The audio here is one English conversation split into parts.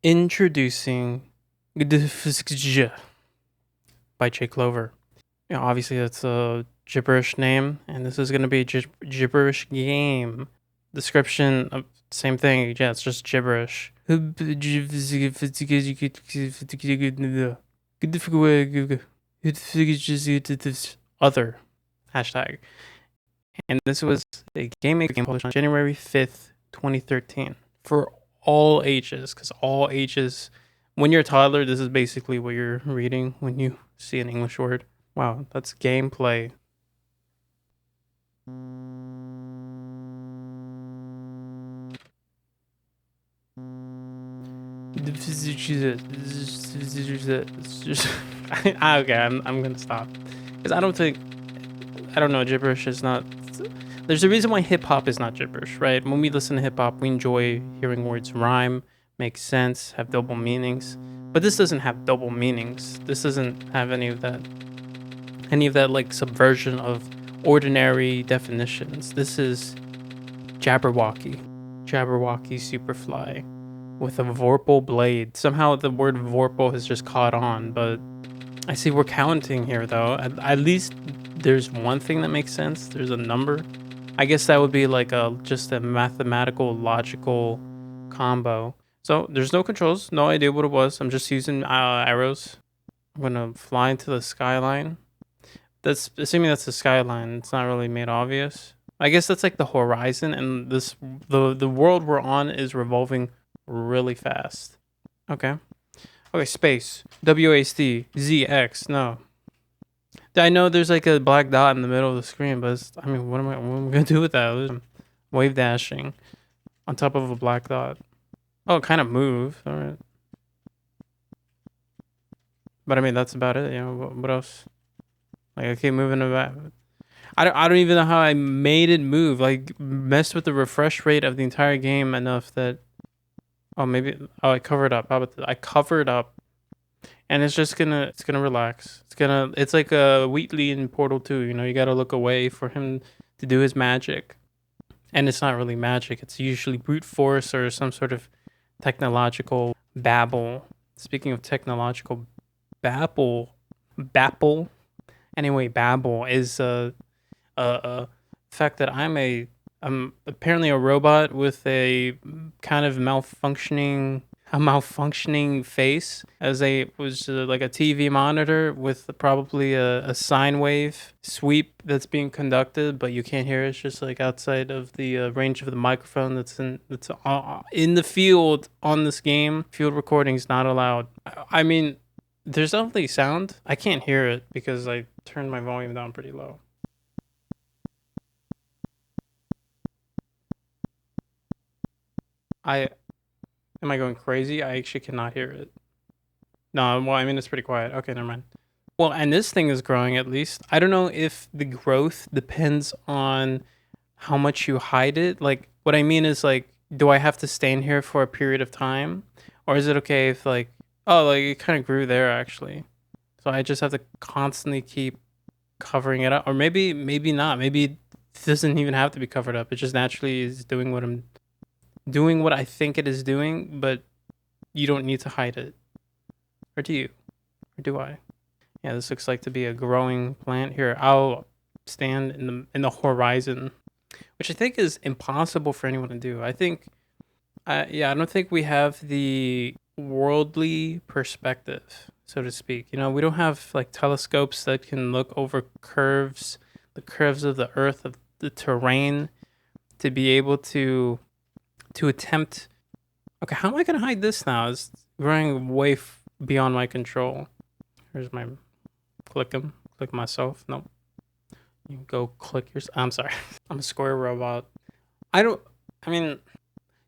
Introducing gdfkjh by Jake Clover. Obviously that's a gibberish name, and this is going to be a gibberish game. Description of same thing. Yeah, it's just gibberish. Other hashtag. And this was a game published on January 5th, 2013 for all ages, because all ages, when you're a toddler, this is basically what you're reading when you see an English word. Wow, that's gameplay. Okay, I'm gonna stop, because I don't know, gibberish is not. There's a reason why hip hop is not gibberish, right? When we listen to hip hop, we enjoy hearing words rhyme, make sense, have double meanings. But this doesn't have double meanings. This doesn't have any of that like subversion of ordinary definitions. This is Jabberwocky Superfly with a Vorpal blade. Somehow the word Vorpal has just caught on, but I see we're counting here though. At least there's one thing that makes sense. There's a number. I guess that would be like just a mathematical logical combo. So there's no controls, no idea what it was. I'm just using arrows. I'm gonna fly into the skyline. That's assuming that's the skyline. It's not really made obvious. I guess that's like the horizon, and the world we're on is revolving really fast. Okay, space. WASD ZX. No, I know there's like a black dot in the middle of the screen, but I mean, what am I gonna do with that? Wave dashing on top of a black dot. Oh, kind of move. All right, but I mean that's about it. You know, what else? Like I keep moving about. I don't even know how I made it move. Like messed with the refresh rate of the entire game enough that. I covered up. How about that? I covered up. And it's gonna relax. It's like a Wheatley in Portal 2, you know, you gotta look away for him to do his magic. And it's not really magic, it's usually brute force or some sort of technological babble. Speaking of technological babble. Anyway, babble is the fact that I'm apparently a robot with a kind of malfunctioning face, as was like a TV monitor with probably a sine wave sweep that's being conducted, but you can't hear it. It's just like outside of the range of the microphone that's in the field on this game. Field recording is not allowed. I mean, there's definitely sound. I can't hear it because I turned my volume down pretty low. Am I going crazy? I actually cannot hear it. No, well, I mean, it's pretty quiet. Okay, never mind. Well, and this thing is growing at least. I don't know if the growth depends on how much you hide it. Like, what I mean is, like, do I have to stand here for a period of time? Or is it okay if, like, oh, like, it kind of grew there, actually. So I just have to constantly keep covering it up. Or maybe not. Maybe it doesn't even have to be covered up. It just naturally is doing what I think it is doing, but you don't need to hide it. Or do you? Or do I? Yeah, this looks like to be a growing plant. Here, I'll stand in the horizon, which I think is impossible for anyone to do. I think, I don't think we have the worldly perspective, so to speak. You know, we don't have like telescopes that can look over the curves of the earth, of the terrain, to be able to attempt. Okay, how am I gonna hide this now? It's growing way beyond my control. Here's my click myself. Nope. You go click yours. I'm sorry. I'm a square robot. I mean,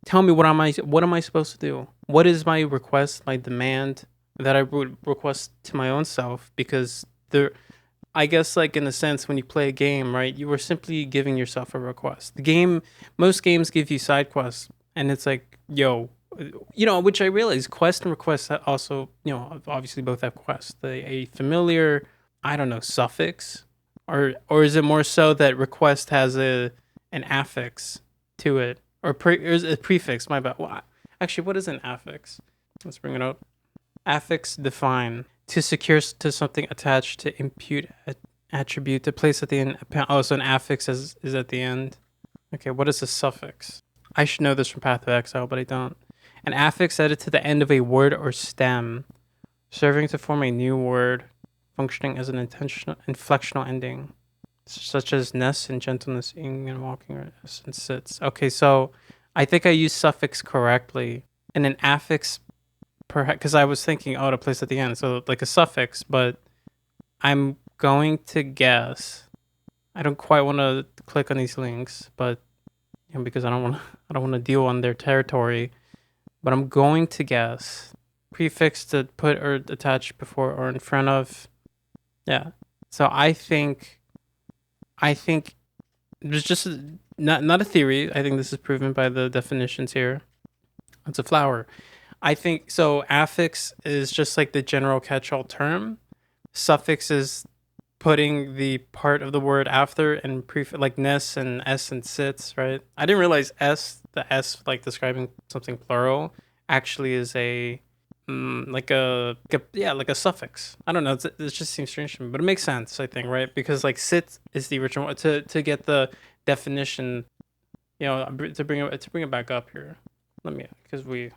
tell me what am I supposed to do? What is my request, my demand that I would request to my own self? Because I guess, like, in a sense, when you play a game, right, you are simply giving yourself a request. Most games give you side quests, and it's like, yo, you know, which I realize quest and request also, you know, obviously both have quests. A familiar, I don't know, suffix, or is it more so that request has an affix to it, or is it a prefix? My bad. Well, actually, what is an affix? Let's bring it up. Affix define. To secure to something attached, to impute attribute, to place at the end. Oh, so an affix is at the end. Okay, what is a suffix? I should know this from Path of Exile, but I don't. An affix added to the end of a word or stem, serving to form a new word, functioning as an intentional inflectional ending, such as ness and gentleness, ing and walking, or s and sits. Okay, so I think I used suffix correctly, and an affix, perhaps, because I was thinking, oh, to place at the end, so like a suffix, but I'm going to guess. I don't quite want to click on these links, but because I don't want to deal on their territory. But I'm going to guess prefix to put or attach before or in front of. Yeah. So I think there's just not a theory. I think this is proven by the definitions here. It's a flower. I think so. Affix is just like the general catch-all term. Suffix is putting the part of the word after, and like ness and s and sits, right? I didn't realize the s like describing something plural actually is a like a suffix. I don't know. It just seems strange to me, but it makes sense, I think, right? Because like sit is the original to get the definition, to bring it back up here. Let me, because we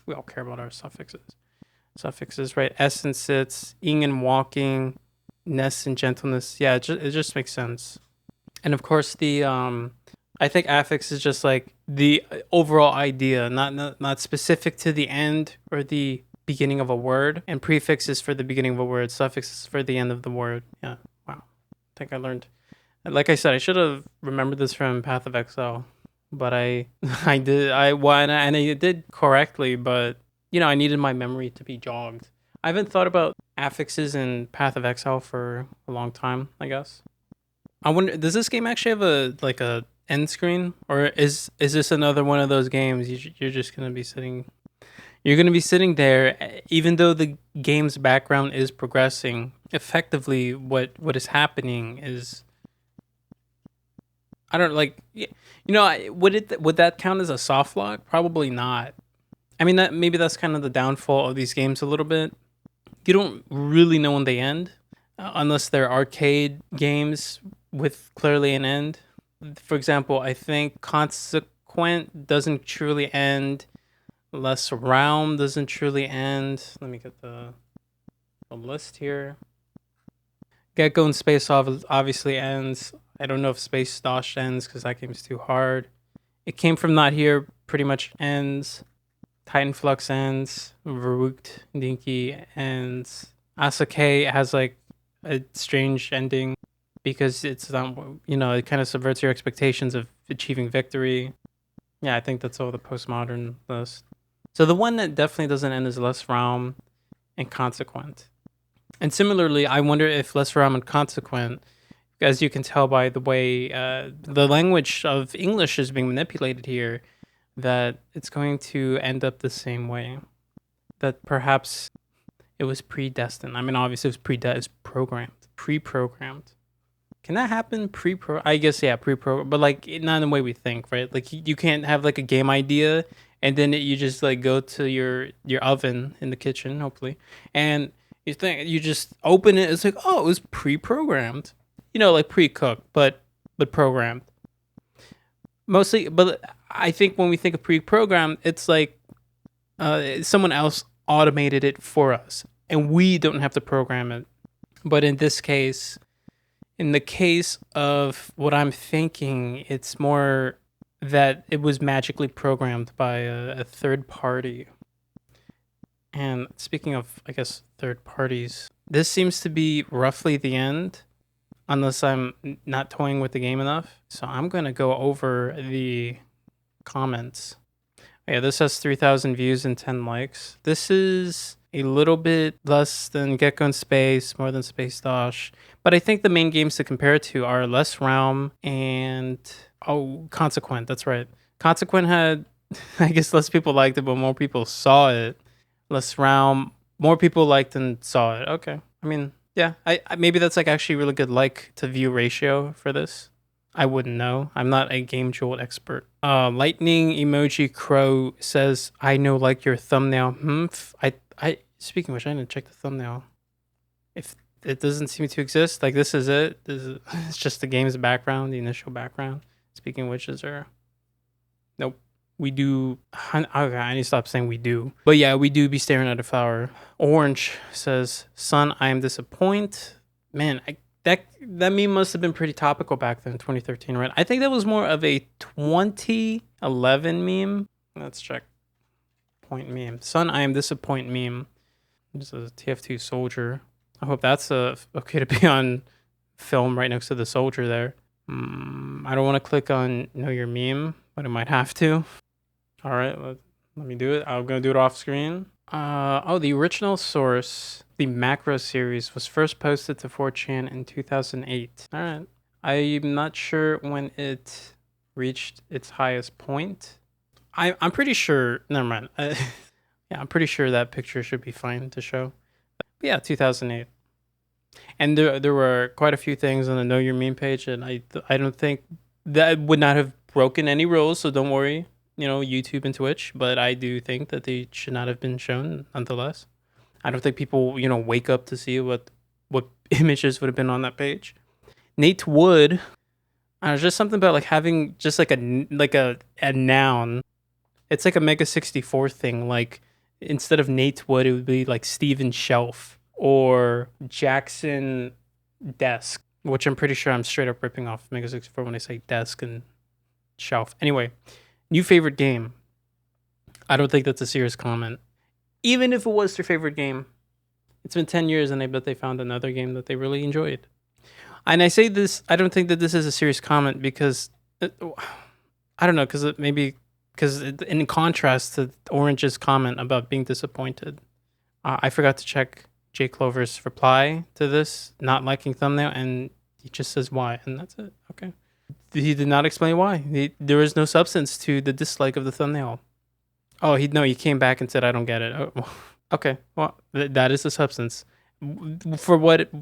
all care about our suffixes, right? S and sits, ing and walking, ness and gentleness. Yeah, it just makes sense. And of course the I think affix is just like the overall idea, not specific to the end or the beginning of a word, and prefix is for the beginning of a word, suffix is for the end of the word. Yeah. Wow. I think I learned, like I said, I should have remembered this from Path of Exile, but I did I did correctly, but I needed my memory to be jogged. I haven't thought about affixes in Path of Exile for a long time, I guess. I wonder, does this game actually have a end screen, or is this another one of those games you're just gonna be sitting? You're gonna be sitting there, even though the game's background is progressing. Effectively, what is happening is, I don't like, would that count as a soft lock? Probably not. I mean, maybe that's kind of the downfall of these games a little bit. You don't really know when they end, unless they're arcade games with clearly an end. For example, I think Consequent doesn't truly end. Less Realm doesn't truly end. Let me get the list here. Gecko in Space obviously ends. I don't know if Space Dosh ends because that game's too hard. It Came From Not Here pretty much ends. Titan Flux ends. Verrucht Dinky ends. Asake has like a strange ending because it's not, it kind of subverts your expectations of achieving victory. Yeah, I think that's all the postmodern list. So the one that definitely doesn't end is Less Realm and Consequent. And similarly, I wonder if Less Realm and Consequent, as you can tell by the way the language of English is being manipulated here, that it's going to end up the same way. That perhaps it was predestined. I mean, obviously it was pre-programmed. Can that happen? I guess, yeah, pre-programmed, but like not in the way we think, right? Like you can't have like a game idea and then you just like go to your oven in the kitchen, hopefully, and you just open it. It's like, oh, it was pre-programmed, like pre-cooked, but programmed. Mostly, but I think when we think of pre-programmed, it's like someone else automated it for us, and we don't have to program it. But in this case, in the case of what I'm thinking, it's more that it was magically programmed by a third party. And speaking of, I guess, third parties, this seems to be roughly the end, unless I'm not toying with the game enough. So I'm going to go over the comments. Yeah, this has 3,000 views and 10 likes. This is a little bit less than Gecko in Space, more than Space Dosh. But I think the main games to compare it to are Less Realm and, Consequent. That's right. Consequent had, I guess, less people liked it, but more people saw it. Less Realm, more people liked and saw it. Okay. I mean, yeah, I maybe that's like actually really good like to view ratio for this. I wouldn't know. I'm not a Game Jolt expert. Lightning emoji crow says, I know like your thumbnail. Speaking of which, I didn't check the thumbnail. If it doesn't seem to exist, like this is it. It's just the game's background, the initial background. Speaking of which, is there? Nope. We do. Okay, I need to stop saying we do. But yeah, we do be staring at a flower. Orange says, son, I am disappointed. Man, that meme must have been pretty topical back then, 2013, right? I think that was more of a 2011 meme. Let's check. Point meme. Son, I am disappointed meme. This is a TF2 soldier. I hope that's okay to be on film right next to the soldier there. I don't want to click on know your meme, but I might have to. All right, let me do it. I'm going to do it off screen. The original source, the macro series, was first posted to 4chan in 2008. All right. I'm not sure when it reached its highest point. I'm pretty sure. Never mind. Yeah, I'm pretty sure that picture should be fine to show. But yeah, 2008. And there were quite a few things on the Know Your Meme page, and I don't think that would not have broken any rules, so don't worry. YouTube and Twitch, but I do think that they should not have been shown nonetheless. I don't think people, wake up to see what images would have been on that page. Nate Wood, just something about like having just like a noun. It's like a Mega 64 thing. Like instead of Nate Wood, it would be like Steven Shelf or Jackson Desk, which I'm pretty sure I'm straight up ripping off Mega 64 when I say desk and shelf. Anyway. New favorite game. I don't think that's a serious comment. Even if it was their favorite game, it's been 10 years and I bet they found another game that they really enjoyed. And I say this, I don't think that this is a serious comment because, I don't know, because in contrast to Orange's comment about being disappointed, I forgot to check Jake Clover's reply to this, not liking thumbnail, and he just says why, and that's it. Okay. He did not explain why. There was no substance to the dislike of the thumbnail. Oh, he came back and said, "I don't get it." Oh, okay, well, that is the substance. For what it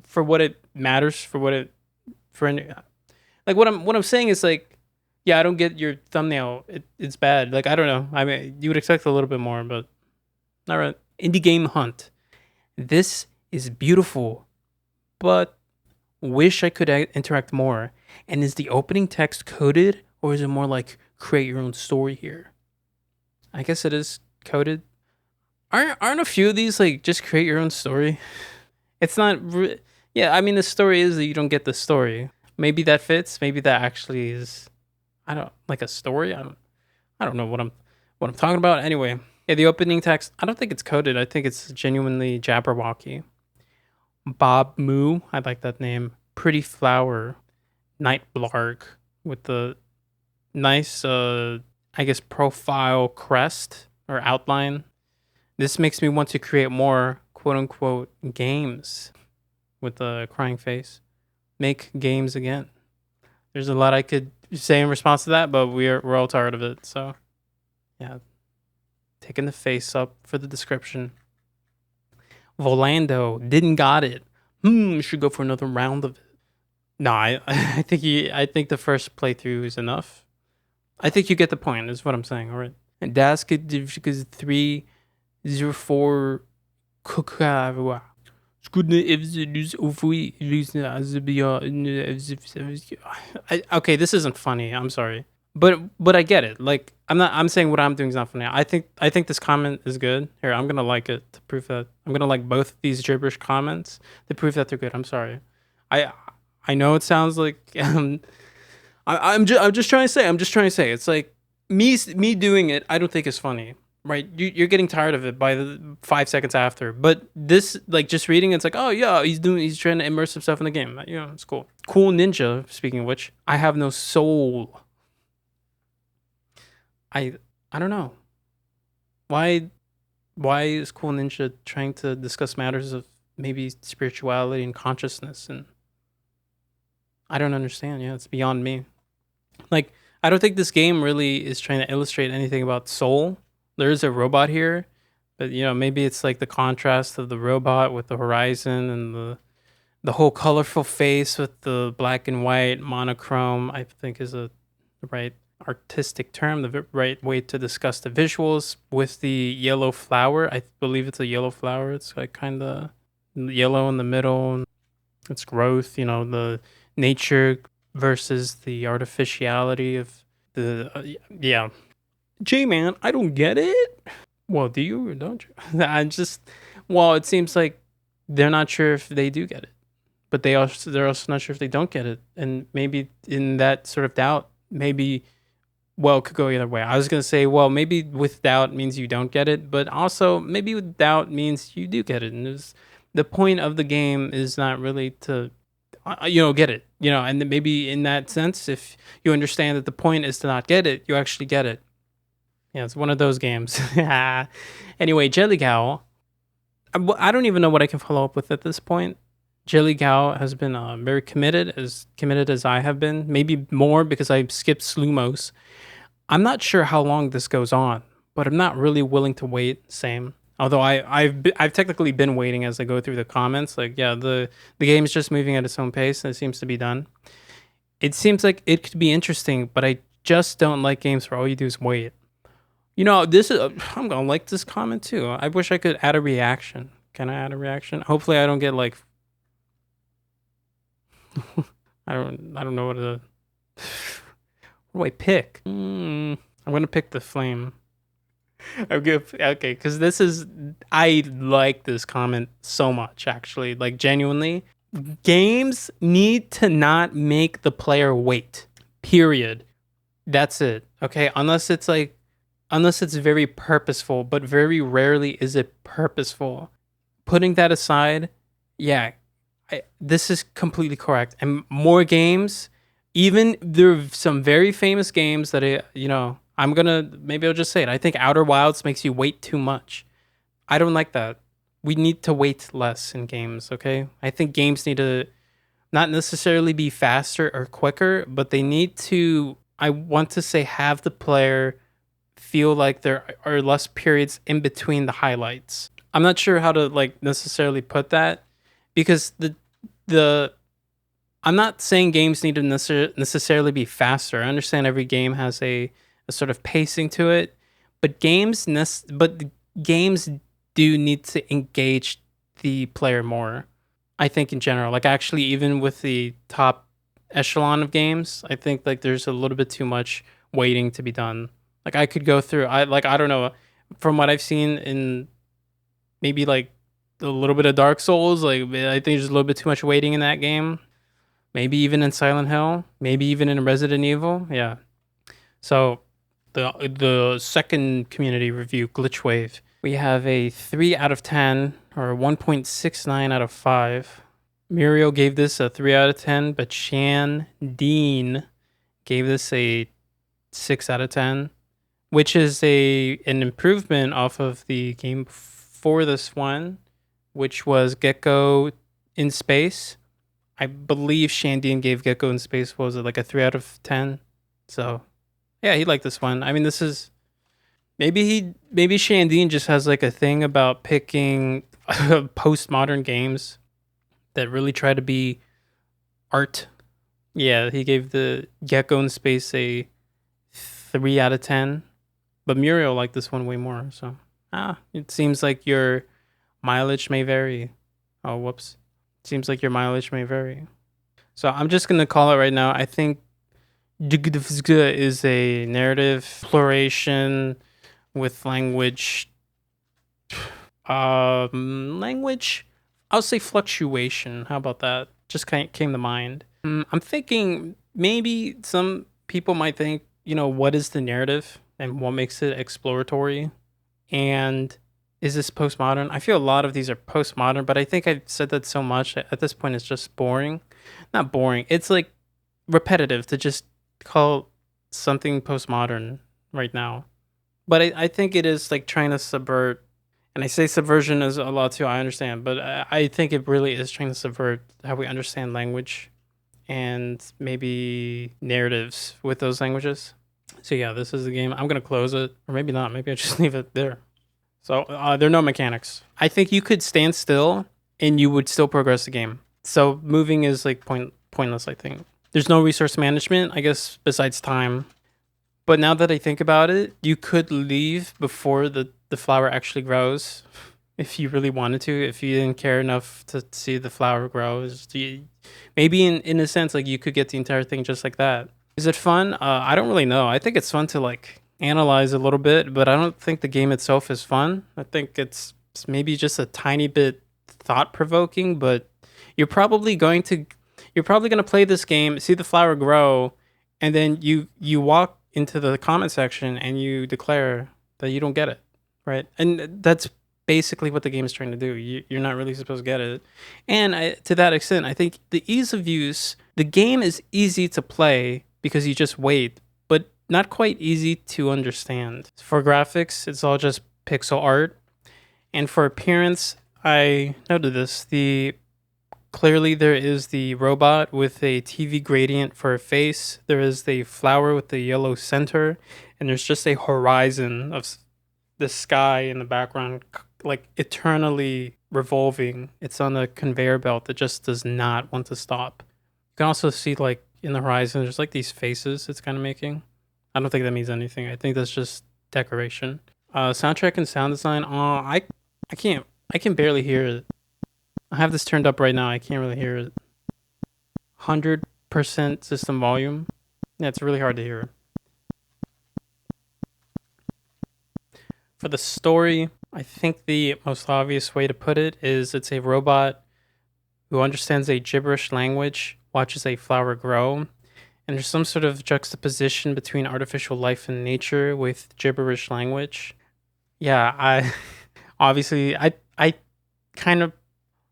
matters. Like what I'm saying is like, yeah, I don't get your thumbnail. It's bad. Like I don't know. I mean, you would expect a little bit more, but all right. Indie Game Hunt. This is beautiful, but wish I could interact more. And is the opening text coded, or is it more like create your own story here? I guess it is coded. Aren't a few of these like just create your own story? It's not. Yeah, I mean the story is that you don't get the story. Maybe that fits. Maybe that actually is. I don't like a story. I don't know what I'm talking about. Anyway, yeah, the opening text. I don't think it's coded. I think it's genuinely Jabberwocky. Bob Moo. I like that name. Pretty Flower. Night Blarg with the nice, I guess, profile crest or outline. This makes me want to create more quote-unquote games with the crying face. Make games again. There's a lot I could say in response to that, but we're all tired of it. So, yeah. Taking the face up for the description. Volando didn't got it. Should go for another round of it. No, I think the first playthrough is enough. I think you get the point, is what I'm saying, all right? And das because 304 okay, this isn't funny. I'm sorry. But I get it. Like I'm saying what I'm doing is not funny. I think this comment is good. Here, I'm gonna like it to prove that. I'm gonna like both these gibberish comments to prove that they're good. I'm sorry. I know it sounds like I'm just trying to say it's like me doing it. I don't think is funny, right? You're getting tired of it by the 5 seconds after. But this, like, just reading, it's like, oh yeah, he's trying to immerse himself in the game. It's cool. Cool Ninja. Speaking of which, I have no soul. I don't know why is Cool Ninja trying to discuss matters of maybe spirituality and consciousness, and I don't understand. Yeah, it's beyond me. Like, I don't think this game really is trying to illustrate anything about soul. There is a robot here, but maybe it's like the contrast of the robot with the horizon and the whole colorful face with the black and white monochrome, I think is the right artistic term, the right way to discuss the visuals with the yellow flower. I believe it's a yellow flower. It's like kind of yellow in the middle. It's growth, the nature versus the artificiality of the, yeah. J-Man, I don't get it. Well, do you or don't you? It seems like they're not sure if they do get it, but they're also not sure if they don't get it. And maybe in that sort of doubt, maybe, it could go either way. I was going to say, maybe with doubt means you don't get it, but also maybe with doubt means you do get it. And the point of the game is not really to, get it, and then maybe in that sense, if you understand that the point is to not get it, you actually get it. Yeah, it's one of those games. Anyway, Jelly Cow. I don't even know what I can follow up with at this point. Jelly Cow has been very committed as I have been. Maybe more because I skipped Slumos. I'm not sure how long this goes on, but I'm not really willing to wait. Same. Although I've technically been waiting as I go through the comments. Like, yeah, the game's just moving at its own pace and it seems to be done. It seems like it could be interesting, but I just don't like games where all you do is wait. I'm gonna like this comment too. I wish I could add a reaction. Can I add a reaction? Hopefully, I don't get like. I don't know what to. What do I pick? I'm gonna pick the flame. Okay, because I like this comment so much. Actually, like genuinely, games need to not make the player wait. Period. That's it. Okay, unless it's very purposeful, but very rarely is it purposeful. Putting that aside, yeah, this is completely correct. And more games, even there are some very famous games that maybe I'll just say it. I think Outer Wilds makes you wait too much. I don't like that. We need to wait less in games, okay? I think games need to not necessarily be faster or quicker, but they need to, I want to say, have the player feel like there are less periods in between the highlights. I'm not sure how to necessarily put that, because I'm not saying games need to necessarily be faster. I understand every game has a sort of pacing to it, but games do need to engage the player more. I think in general, actually even with the top echelon of games, I think there's a little bit too much waiting to be done. I could go through, I don't know, from what I've seen in maybe a little bit of Dark Souls, I think there's a little bit too much waiting in that game. Maybe even in Silent Hill, maybe even in Resident Evil. Yeah. So the second community review, Glitchwave, we have a 3 out of 10 or 1.69 out of 5. Muriel gave this a 3 out of 10, but Shan Dean gave this a 6 out of 10. Which is an improvement off of the game before this one, which was Gecko in Space. I believe Shandine gave Gecko in Space, what was it, a 3 out of 10? So, yeah, he liked this one. I mean, this is... Maybe Shandine just has a thing about picking postmodern games that really try to be art. Yeah, he gave the Gecko in Space a 3 out of 10. But Muriel liked this one way more, so... it seems like your mileage may vary. Oh, whoops. Seems like your mileage may vary. So I'm just going to call it right now. I think gdfkjh is a narrative exploration with language... I'll say fluctuation. How about that? Just came to mind. I'm thinking maybe some people might think, what is the narrative? And what makes it exploratory? And is this postmodern? I feel a lot of these are postmodern, but I think I've said that so much. At this point, it's just boring. Not boring. It's repetitive to just call something postmodern right now. But I think it is trying to subvert. And I say subversion is a lot too, I understand. But I think it really is trying to subvert how we understand language and maybe narratives with those languages. So yeah, this is the game. I'm going to close it. Or maybe not. Maybe I just leave it there. So there are no mechanics. I think you could stand still and you would still progress the game. So moving is like pointless, I think. There's no resource management, I guess, besides time. But now that I think about it, you could leave before the flower actually grows if you really wanted to, if you didn't care enough to see the flower grow. Maybe in a sense, like you could get the entire thing just like that. Is it fun? I don't really know. I think it's fun to like analyze a little bit, but I don't think the game itself is fun. I think it's maybe just a tiny bit thought provoking, but you're probably going to play this game, see the flower grow, and then you walk into the comment section and you declare that you don't get it, right? And that's basically what the game is trying to do. You're not really supposed to get it. And to that extent, I think the ease of use, the game is easy to play because you just wait, but not quite easy to understand. For graphics, it's all just pixel art. And for appearance, I noted this. Clearly there is the robot with a TV gradient for a face. There is the flower with the yellow center, and there's just a horizon of the sky in the background, like eternally revolving. It's on a conveyor belt that just does not want to stop. You can also see like in the horizon, there's like these faces it's kind of making. I don't think that means anything. I think that's just decoration. Soundtrack and sound design. I can barely hear it. I have this turned up right now. I can't really hear it. 100% system volume. Yeah, it's really hard to hear. For the story, I think the most obvious way to put it is it's a robot who understands a gibberish language, watches a flower grow, and there's some sort of juxtaposition between artificial life and nature with gibberish language. Yeah, I obviously I kind of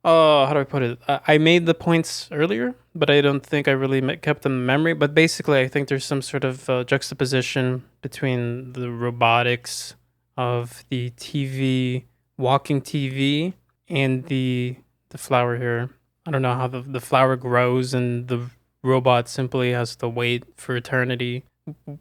how do I put it? I made the points earlier, but I don't think I really kept them in memory. But basically, I think there's some sort of juxtaposition between the robotics of the TV, walking TV, and the flower here. I don't know how the flower grows and the robot simply has to wait for eternity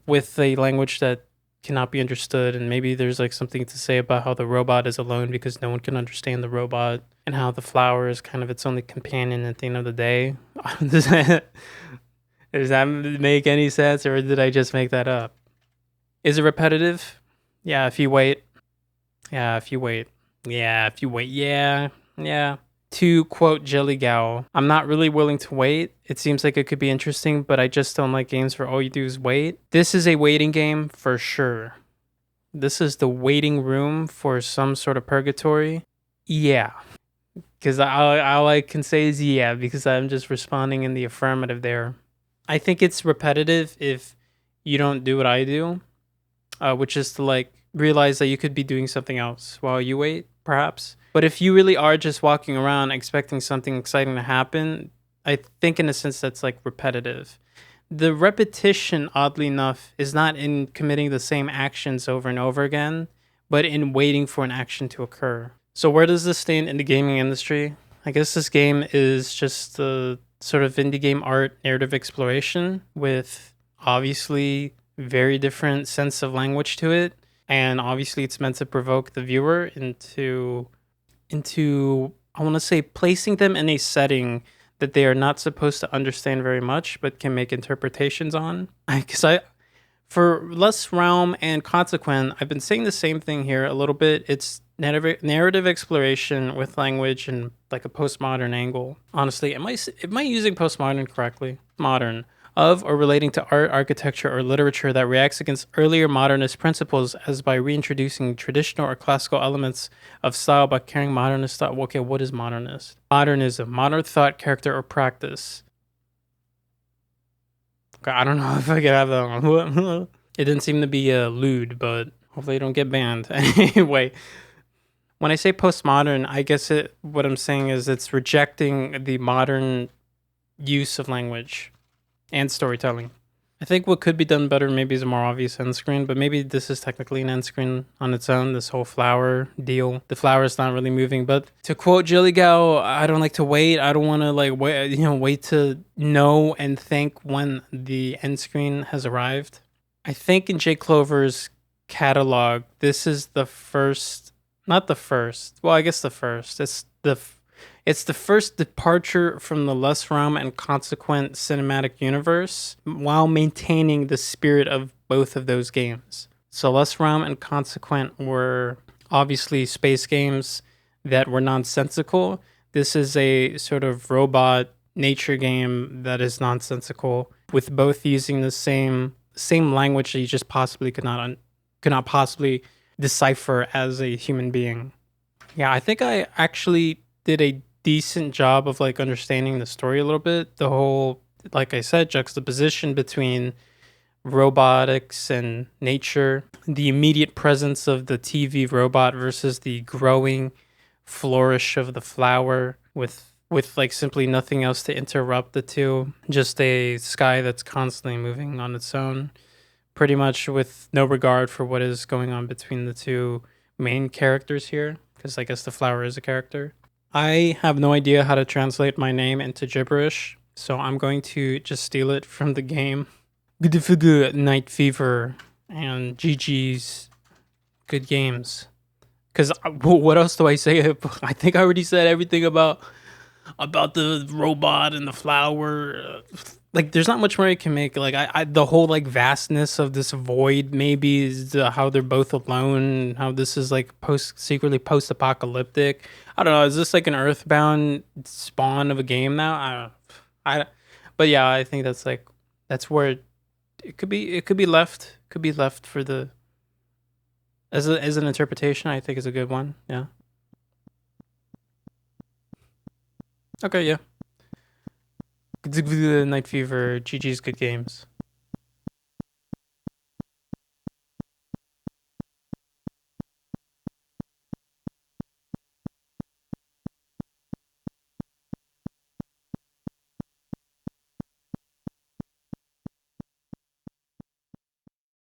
with a language that cannot be understood. And maybe there's like something to say about how the robot is alone because no one can understand the robot, and how the flower is kind of its only companion at the end of the day. Does that make any sense, or did I just make that up? Is it repetitive? Yeah, if you wait. Yeah, if you wait. Yeah, if you wait. Yeah. To quote Jelly Gal, I'm not really willing to wait. It seems like it could be interesting, but I just don't like games where all you do is wait. This is a waiting game for sure. This is the waiting room for some sort of purgatory. Yeah. Because all I can say is yeah, because I'm just responding in the affirmative there. I think it's repetitive if you don't do what I do, which is to like realize that you could be doing something else while you wait, perhaps. But if you really are just walking around expecting something exciting to happen, I think in a sense that's like repetitive. The repetition, oddly enough, is not in committing the same actions over and over again, but in waiting for an action to occur. So where does this stand in the gaming industry? I guess this game is just a sort of indie game art narrative exploration with obviously very different sense of language to it. And obviously it's meant to provoke the viewer into I want to say placing them in a setting that they are not supposed to understand very much, but can make interpretations on. Because for Less Realm and Consequent, I've been saying the same thing here a little bit. It's narrative exploration with language and like a postmodern angle. Honestly, am I using postmodern correctly? Modern. Of or relating to art, architecture, or literature that reacts against earlier modernist principles as by reintroducing traditional or classical elements of style by carrying modernist thought. Okay, what is modernist? Modernism, modern thought, character, or practice. Okay, I don't know if I can have that one. It didn't seem to be lewd, but hopefully I don't get banned. Anyway, when I say postmodern, I guess what I'm saying is it's rejecting the modern use of language and storytelling. I think what could be done better maybe is a more obvious end screen, but maybe this is technically an end screen on its own, this whole flower deal. The flower is not really moving, but to quote Jilly Gal, I don't like to wait. I don't want to like wait to know and think when the end screen has arrived. I think in Jake Clover's catalog, this is the first, not the first. Well, I guess the first. It's It's the first departure from the less realm and consequent cinematic universe while maintaining the spirit of both of those games. So less realm and consequent were obviously space games that were nonsensical. This is a sort of robot nature game that is nonsensical, with both using the same language that you just possibly could not possibly decipher as a human being. Yeah, I think I actually did a decent job of like understanding the story a little bit. The whole, like I said, juxtaposition between robotics and nature, the immediate presence of the TV robot versus the growing flourish of the flower with like simply nothing else to interrupt the two, just a sky that's constantly moving on its own, pretty much with no regard for what is going on between the two main characters here, because I guess the flower is a character. I have no idea how to translate my name into gibberish, so I'm going to just steal it from the game. gdfkjhNightFever and GG's good games. Because what else do I say? I think I already said everything about the robot and the flower. Like, there's not much more I can make. Like, I the whole like vastness of this void maybe is how they're both alone. How this is like secretly post apocalyptic. I don't know. Is this like an Earthbound spawn of a game now? I don't know. But yeah, I think that's where it could be. It could be left. Could be left for the as an interpretation. I think is a good one. Yeah. Okay. Yeah. Night Fever. GG's good games.